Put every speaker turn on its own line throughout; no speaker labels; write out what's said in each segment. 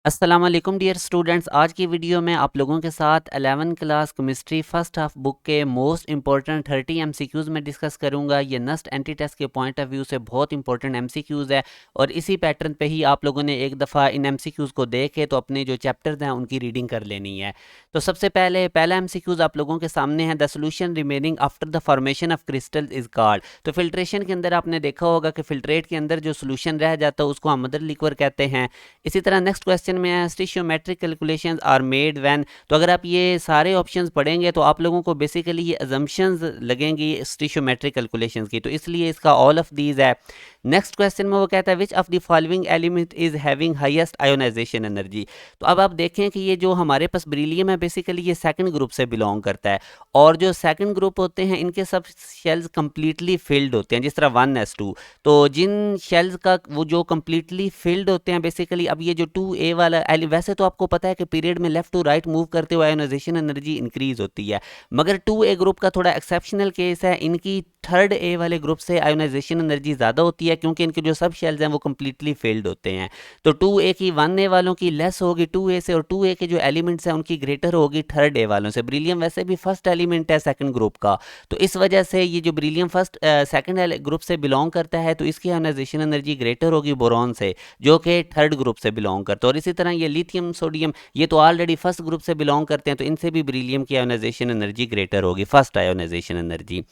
अस्सलाम वालेकुम dear students. आज की वीडियो में आप लोगों के साथ 11 class chemistry first half book के मोस्ट इंपॉर्टेंट 30 एमसीक्यूज़ में डिस्कस करूंगा। ये नस्ट एंटी टेस्ट के पॉइंट ऑफ व्यू से बहुत इंपॉर्टेंट एमसीक्यूज़ है और इसी पैटर्न पे ही आप लोगों ने एक दफ़ा इन एमसीक्यूज़ को देखे तो अपने जो चैप्टर्स हैं उनकी रीडिंग कर लेनी है। तो सबसे पहला एमसीक्यूज़ आप लोगों के सामने है, the solution remaining after the formation of crystal is called. तो फिल्ट्रेशन के अंदर आपने देखा होगा कि फिल्ट्रेट के अंदर जो सोल्यूशन रह जाता है उसको हम मदर लिक्वर कहते हैं। इसी तरह नेक्स्ट क्वेश्चन में है, स्टिशियोमेट्रिक कैलकुलेशंस आर मेड व्हेन। तो अगर आप ये सारे ऑप्शंस पढ़ेंगे तो आप लोगों को बेसिकली ये अजम्पशंस लगेंगी स्टिशियोमेट्रिक कैलकुलेशंस की, तो इसलिए इसका ऑल ऑफ दीज है। नेक्स्ट क्वेश्चन में वो कहता है which of the following element is having highest ionization energy. तो अब आप देखें कि ये जो हमारे पास बेरिलियम है बेसिकली ये सेकंड ग्रुप से बिलोंग करता है और जो सेकंड ग्रुप होते हैं इनके सब शेल्स कंप्लीटली फिल्ड होते हैं, जिस तरह 1s2। तो जिन शेल्स का वो जो कंप्लीटली फिल्ड होते हैं बेसिकली, अब ये जो 2a वाला वैसे तो आपको पता है कि पीरियड में लेफ्ट टू राइट मूव करते हुए आयोनाइजेशन एनर्जी इंक्रीज होती है, मगर 2a ग्रुप का थोड़ा एक्सेप्शनल केस है। इनकी थर्ड ए वाले ग्रुप से आयोनाइजेशन एनर्जी ज़्यादा होती है क्योंकि इनके जो सब शेल्स हैं वो कंप्लीटली फिल्ड होते हैं। तो 2a की 1a वालों की लेस होगी 2a से, और 2a के जो एलिमेंट्स हैं उनकी ग्रेटर होगी थर्ड ए वालों से। बेरिलियम वैसे भी फर्स्ट एलिमेंट है सेकंड ग्रुप का, तो इस वजह से ये जो बेरिलियम फर्स्ट सेकंड ग्रुप से बिलोंग करता है तो इसकी आयोनाइजेशन एनर्जी ग्रेटर होगी बोरॉन से जो कि थर्ड ग्रुप से बिलोंग करता है। और इसी तरह ये लिथियम सोडियम ये तो ऑलरेडी फर्स्ट ग्रुप से बिलोंग करते हैं, तो इनसे भी बेरिलियम की आयोनाइजेशन एनर्जी ग्रेटर होगी, first ionization energy.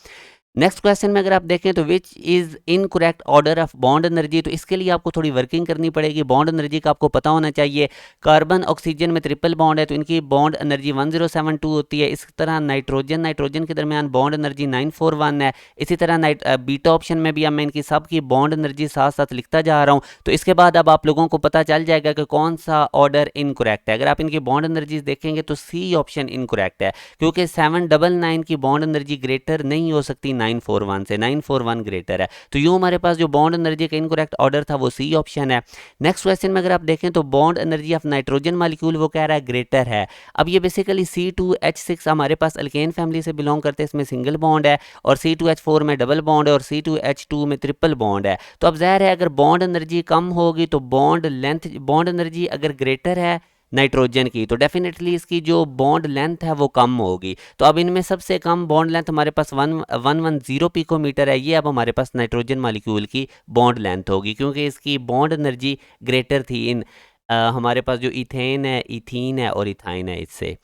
Next question में अगर आप देखें तो which is incorrect order of bond energy. तो इसके लिए आपको थोड़ी वर्किंग करनी पड़ेगी। बॉन्ड एनर्जी का आपको पता होना चाहिए। कार्बन ऑक्सीजन में ट्रिपल बॉन्ड है तो इनकी बॉन्ड एनर्जी 1072 होती है। इस तरह नाइट्रोजन के दरमियान बॉन्ड एनर्जी 941 है। इसी तरह बीटा ऑप्शन में भी अब मैं इनकी सब की बॉन्ड एनर्जी साथ साथ लिखता जा रहा हूँ। तो इसके बाद अब आप लोगों को पता चल जाएगा कि कौन सा ऑर्डर इनकरेक्ट है। अगर आप इनकी बॉन्ड एनर्जीज देखेंगे तो सी ऑप्शन इनकरेक्ट है क्योंकि 799 की बॉन्ड एनर्जी ग्रेटर नहीं हो सकती 941 से, 941 ग्रेटर है। तो यूं हमारे पास जो बॉन्ड एनर्जी का इनकरेक्ट ऑर्डर था वो सी ऑप्शन है। नेक्स्ट क्वेश्चन में अगर आप देखें तो bond energy of nitrogen molecule वो कह रहा है ग्रेटर है। अब ये बेसिकली C2H6 हमारे पास अल्केन फैमिली से बिलोंग करते हैं, इसमें सिंगल बॉन्ड है, और C2H4 में डबल बॉन्ड है और C2H2 में ट्रिपल बॉन्ड है। तो अब ज़ाहिर है अगर बॉन्ड एनर्जी कम होगी तो बॉन्ड एनर्जी अगर ग्रेटर है नाइट्रोजन की तो डेफिनेटली इसकी जो बॉन्ड लेंथ है वो कम होगी। तो अब इनमें सबसे कम बॉन्ड लेंथ हमारे पास 110 पिकोमीटर है। ये अब हमारे पास नाइट्रोजन मालिक्यूल की बॉन्ड लेंथ होगी क्योंकि इसकी बॉन्ड एनर्जी ग्रेटर थी इन हमारे पास जो इथेन है, इथीन है और इथाइन है इससे।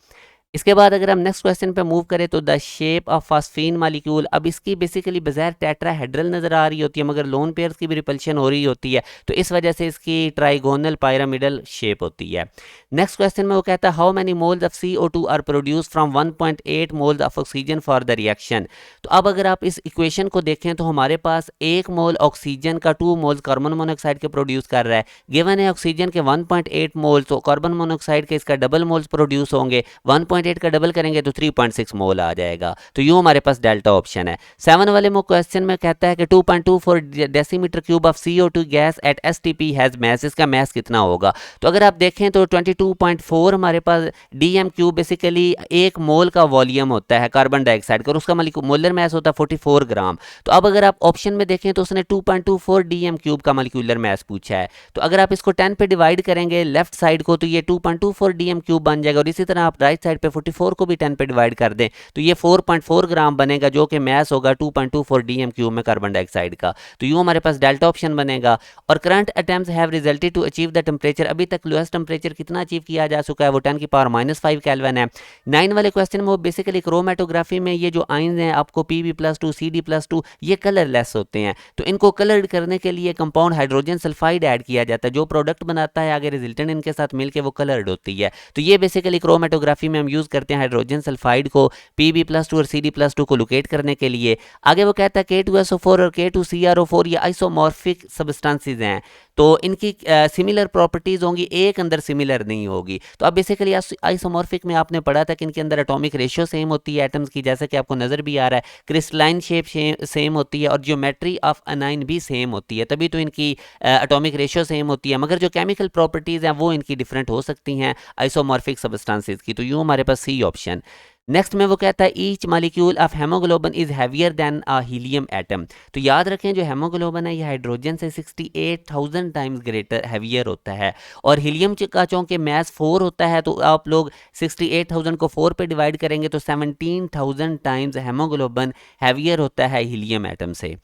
इसके बाद अगर हम नेक्स्ट क्वेश्चन पे मूव करें तो the shape of phosphine molecule, अब इसकी बेसिकली बगैर टेट्राहेड्रल नज़र आ रही होती है मगर लोन पेयर्स की भी रिपल्शन हो रही होती है, तो इस वजह से इसकी ट्राइगोनल पायरामिडल शेप होती है। नेक्स्ट क्वेश्चन में वो कहता है how many moles of CO2 are produce from 1.8 moles of oxygen for the reaction. तो अब अगर आप इस इक्वेशन को देखें तो हमारे पास 1 मोल ऑक्सीजन का 2 मोल्स कार्बन मोनोऑक्साइड के प्रोड्यूस कर रहा है। गिवन है ऑक्सीजन के 1.8 मोल्स, तो कार्बन मोनोऑक्साइड के इसका डबल मोल्स प्रोड्यूस होंगे। 1.8 का डबल करेंगे तो 3.6 मोल आ जाएगा। तो यूं हमारे पास डेल्टा ऑप्शन है। 7 वाले में क्वेश्चन में कहता है कि 2.24 decimetre cube of CO2 gas at STP has mass, इसका मैस कितना होगा। तो अगर आप देखें तो 22.4 हमारे पास DM क्यूब बेसिकली 1 मोल का वॉल्यूम होता है कार्बन डाइऑक्साइड का और उसका मोलर मैस होता है 44 ग्राम। तो अब अगर आप ऑप्शन में देखें तो उसने 2.24 DM क्यूब का मॉलिक्यूलर मैस पूछा है। तो अगर आप इसको 10 पे डिवाइड करेंगे लेफ्ट साइड को तो ये 2.24 DM क्यूब बन जाएगा, और इसी तरह आप राइट साइड पे 44 को भी 10 पे डिवाइड कर दें तो ये 4.4 ग्राम बनेगा जो कि मैस होगा 2.24 DM क्यूब में कार्बन डाइऑक्साइड का। तो यूं हमारे पास डेल्टा ऑप्शन बनेगा। और current attempts have resulted to achieve the temperature, अभी तक लोएस्ट टेम्परेचर कितना अचीव किया जा चुका है वो 10 की पावर -5 केल्विन है। 9 वाले क्वेश्चन में वो बेसिकली क्रोमेटोग्राफी में ये जो आयंस हैं आपको Pb+2 CD+2 ये कलरलेस होते हैं, तो इनको कलर्ड करने के लिए कंपाउंड हाइड्रोजन सल्फाइड ऐड किया जाता है। जो प्रोडक्ट बनाता है आगे रिजल्टेंट इनके साथ मिलकर वो कलर्ड होती है। तो ये बेसिकली क्रोमेटोग्राफी में हम यूज करते हैं हाइड्रोजन सल्फाइड को Pb+2 और CD+2 को लोकेट करने के लिए। आगे वो कहता है K2SO4 और K2CrO4 ये आइसोमॉर्फिक सब्सटेंसेस हैं, तो इनकी सिमिलर प्रॉपर्टीज होंगी, एक अंदर सिमिलर नहीं होगी। तो अब बेसिकली आइसोमॉर्फिक में आपने पढ़ा था कि इनके अंदर एटॉमिक रेशियो सेम होती है एटम्स की, जैसे कि आपको नजर भी आ रहा है। क्रिस्टलाइन शेप सेम होती है और ज्योमेट्री ऑफ अनाइन भी सेम होती है, तभी तो इनकी एटॉमिक रेशियो सेम होती है, मगर जो केमिकल प्रॉपर्टीज हैं वो इनकी डिफरेंट हो सकती हैं आइसोमॉर्फिक सब्सटेंसेस की। तो यूं हमारे पास सी ऑप्शन। नेक्स्ट में वो कहता है each molecule of haemoglobin is heavier than a helium atom. तो याद रखें जो हेमोग्लोबिन है ये हाइड्रोजन से 68,000 टाइम्स ग्रेटर हैवियर होता है, और हीलियम का चूंकि मैस 4 होता है तो आप लोग 68,000 को 4 पे डिवाइड करेंगे तो 17,000 टाइम्स हेमोग्लोबिन हैवियर होता है हीलियम एटम से।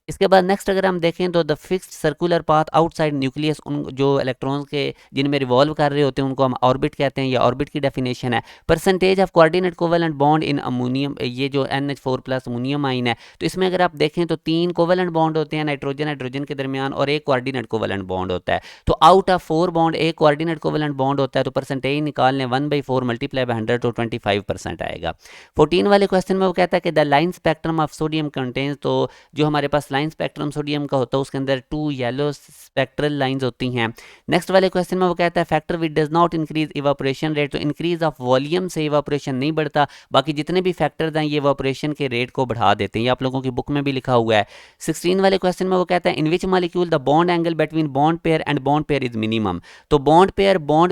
इसके बाद नेक्स्ट अगर हम देखें तो the fixed circular path outside nucleus, उन जो इलेक्ट्रॉन्स के जिनमें रिवॉल्व कर रहे होते हैं उनको हम ऑर्बिट कहते हैं, या ऑर्बिट की डेफिनेशन है। Percentage of coordinate covalent bond in ammonium, ये जो NH4 प्लस अमोनियम आइन है, तो इसमें अगर आप देखें तो 3 कोवेलेंट बॉन्ड होते हैं नाइट्रोजन हाइड्रोजन के दरमियान, और एक कोऑर्डिनेट कोवेलेंट बॉन्ड होता है। तो आउट ऑफ 4 बॉन्ड एक कोऑर्डिनेट कोवेलेंट बॉन्ड होता है, तो परसेंटेज निकाल लें 1/4 मल्टीप्लाई बाय 100 तो 25% आएगा। 14 वाले क्वेश्चन में वो कहता है कि the line spectrum of sodium contains, तो जो हमारे पास लाइन स्पेक्ट्रम सोडियम का होता है उसके अंदर 2 येलो स्पेक्ट्रल लाइंस होती हैं। नेक्स्ट वाले क्वेश्चन में वो कहता है factor which does not increase evaporation rate, तो इंक्रीज ऑफ वॉल्यूम से इवापोरेशन नहीं बढ़ता, बाकी जितने भी फैक्टर्स हैं ये इवापोरेशन के रेट को बढ़ा देते हैं, ये आप लोगों की बुक में भी लिखा हुआ है। 16 वाले क्वेश्चन में वो कहता है in which molecule the bond angle between bond pair and bond pair is minimum. तो बॉन्ड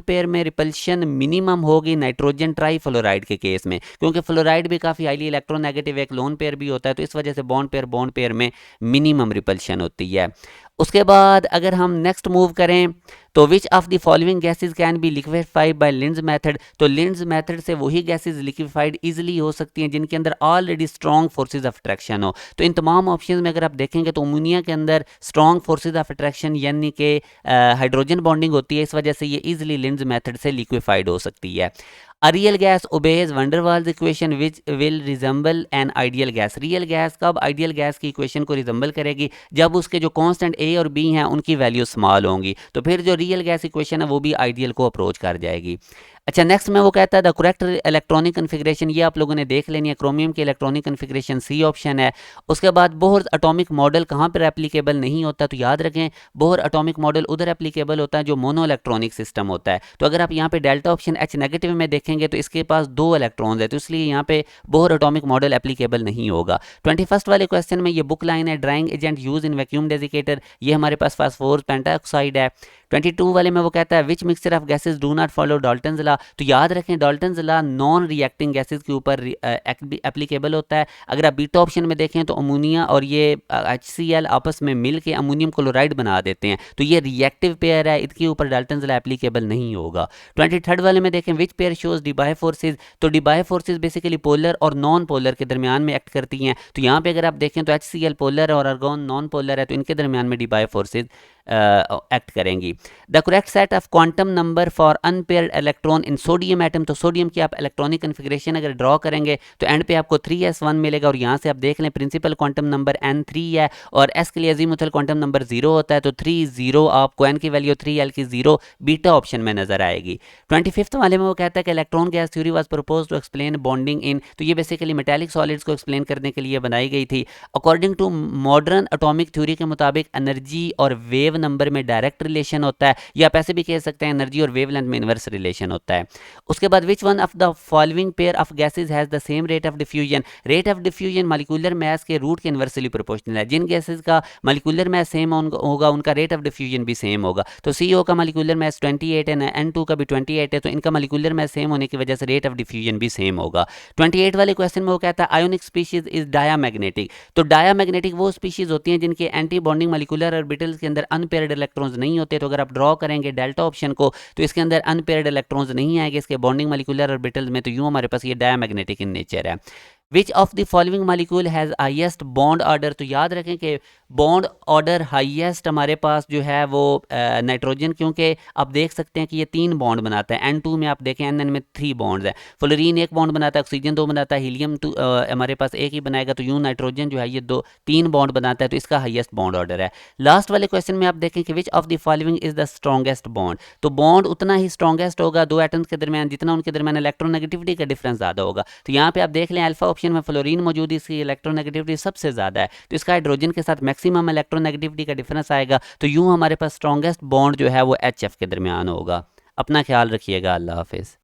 पेयर में रिपल्शन मिनिमम होगी नाइट्रोजन ट्राईफ्लोराइड के केस में, क्योंकि फ्लोराइड भी काफ़ी हाईली इलेक्ट्रोनेगेटिव एक लोन पेयर भी होता है, तो इस वजह से बॉन्ड पेयर में मिनिमम रिपल्शन होती है। उसके बाद अगर हम नेक्स्ट मूव करें तो which of the following gases can be liquefied by Linde's method, तो लिंड्स मेथड से वही गैसेज लिक्विफाइड इजीली हो सकती हैं जिनके अंदर already strong forces of attraction हो। तो इन तमाम ऑप्शंस में अगर आप देखेंगे तो अमोनिया के अंदर स्ट्रॉन्ग फोर्सेज ऑफ अट्रैक्शन यानी कि हाइड्रोजन बॉन्डिंग होती है, इस वजह से ये इजीली लिंड्स मेथड से लिक्विफाइड हो सकती है। A real gas obeys van der Waals equation which will resemble an ideal gas। Real gas कब आइडियल गैस की इक्वेशन को रिजेंबल करेगी, जब उसके जो कांस्टेंट ए और बी हैं उनकी वैल्यू स्मॉल होंगी, तो फिर जो रियल गैस इक्वेशन है वो भी आइडियल को अप्रोच कर जाएगी। अच्छा नेक्स्ट में वो कहता है द करेक्ट इलेक्ट्रॉनिक कन्फिग्रेशन, ये आप लोगों ने देख लेनी है, क्रोमियम की इलेक्ट्रॉनिक कन्फिग्रेशन सी ऑप्शन है। उसके बाद बोहर एटॉमिक मॉडल कहाँ पर एप्लीकेबल नहीं होता, तो याद रखें बोहर एटॉमिक मॉडल उधर एप्लीकेबल होता है जो मोनो इलेक्ट्रॉनिक सिस्टम होता है। तो अगर आप यहाँ पे डेल्टा ऑप्शन H नेगेटिव में देखेंगे तो इसके पास 2 इलेक्ट्रॉन्स है, तो इसलिए यहाँ पे बोहर एटॉमिक मॉडल एप्लीकेबल नहीं होगा। 21 वाले क्वेश्चन में ये बुक लाइन है drying agent use in vacuum desiccator, ये हमारे पास फास्फोरस पेंटाऑक्साइड है। 22 वाले में वो कहता है which mixture of gases do not follow Dalton's law, तो याद रखें Dalton's law non reacting gases के ऊपर एप्लीकेबल होता है। अगर आप बीटा ऑप्शन में देखें तो अमोनिया और ये HCl आपस में मिल के अमोनियम क्लोराइड बना देते हैं, तो ये रिएक्टिव पेयर है, इसके ऊपर डाल्टन्स लॉ एप्लीकेबल नहीं होगा। 23 वाले में देखें which pair shows Debye forces, तो डिबाई फोर्सेज बेसिकली पोलर और नॉन पोलर के दरमियान में एक्ट करती हैं, तो यहाँ पे अगर आप देखें तो HCl पोलर है और आर्गोन नॉन पोलर है, तो इनके दरमियान में डिबाई फोर्सेज एक्ट करेंगी। The correct set of quantum number for unpaired electron in sodium atom, तो सोडियम की आप इलेक्ट्रॉनिक कन्फिग्रेशन अगर ड्रॉ करेंगे तो एंड पे आपको 3s1 मिलेगा, और यहाँ से आप देख लें प्रिंसिपल क्वांटम नंबर n3 है और s के लिए अजीमुथल क्वांटम नंबर 0 होता है, तो 3 0 आपको n की वैल्यू 3 l की 0 बीटा ऑप्शन में नजर आएगी। 25 वाले में वो कहता है कि electron gas theory was propose to explain bonding in, तो ये बेसिकली मेटालिक सॉलिड्स को एक्सप्लेन करने के लिए बनाई गई थी। According to modern atomic theory के मुताबिक एनर्जी और वेव नंबर में डायरेक्ट रिलेशन होता है, या आप ऐसे भी कह सकते हैं एनर्जी और वेवलेंथ में इनवर्स रिलेशन होता है। उसके बाद which one of the following pair of gases has the same rate of diffusion, rate of diffusion molecular mass के रूट के इनवर्सली प्रोपोर्शनल है, जिन गैसेज का मॉलिक्यूलर मास सेम होगा उनका रेट ऑफ डिफ्यूजन भी सेम होगा। तो CO का मॉलिक्यूलर मास 28 है, N2 का भी 28 है, तो इनका मॉलिक्यूलर मास सेम होने की वजह से रेट ऑफ डिफ्यूजन भी सेम होगा। 28 वाले क्वेश्चन में वो कहता है आयोनिक स्पीशीज इज डायामैग्नेटिक, तो डायामैग्नेटिक वो स्पीशीज होती हैं जिनके एंटी बॉन्डिंग मॉलिक्यूलर ऑर्बिटल्स के अंदर अनपेयर्ड इलेक्ट्रॉन्स नहीं होते, तो अगर आप ड्रॉ करेंगे डेल्टा ऑप्शन को तो इसके अंदर अनपेयर्ड इलेक्ट्रॉन्स नहीं आएंगे इसके बॉन्डिंग मॉलिक्यूलर ऑर्बिटल्स में, तो यूं हमारे पास ये डायामैग्नेटिक इन नेचर है। Which of the following molecule has highest bond order, तो याद रखें कि बॉन्ड ऑर्डर हाईएस्ट हमारे पास जो है वो नाइट्रोजन, क्योंकि आप देख सकते हैं कि ये 3 बॉन्ड बनाता है। N2 में आप देखें N में 3 बॉन्ड्स है, फ्लोरीन 1 बॉन्ड बनाता है, ऑक्सीजन 2 बनाता है, हीलियम हमारे पास 1 ही बनाएगा, तो यूं नाइट्रोजन जो है ये 3 बॉन्ड बनाता है, तो इसका हाईएस्ट बॉन्ड ऑर्डर है। लास्ट वाले क्वेश्चन में आप देखें कि विच of the following is the strongest bond, तो बॉन्ड उतना ही स्ट्रॉन्गेस्ट होगा 2 एटम्स के दरमियान जितना उनके दरमियान इलेक्ट्रोनेगेटिविटी का डिफरेंस ज़्यादा होगा। तो यहाँ पे आप देख लें अल्फा ऑप्शन में फ्लोरीन मौजूद, इसकी इलेक्ट्रोनेगेटिविटी सबसे ज़्यादा है, तो इसका हाइड्रोजन के साथ मैक्सिमम इलेक्ट्रोनेगेटिविटी का डिफरेंस आएगा, तो यूं हमारे पास स्ट्रॉन्गेस्ट बॉन्ड जो है वो HF के दरमियान होगा। अपना ख्याल रखिएगा, अल्लाह हाफिज़।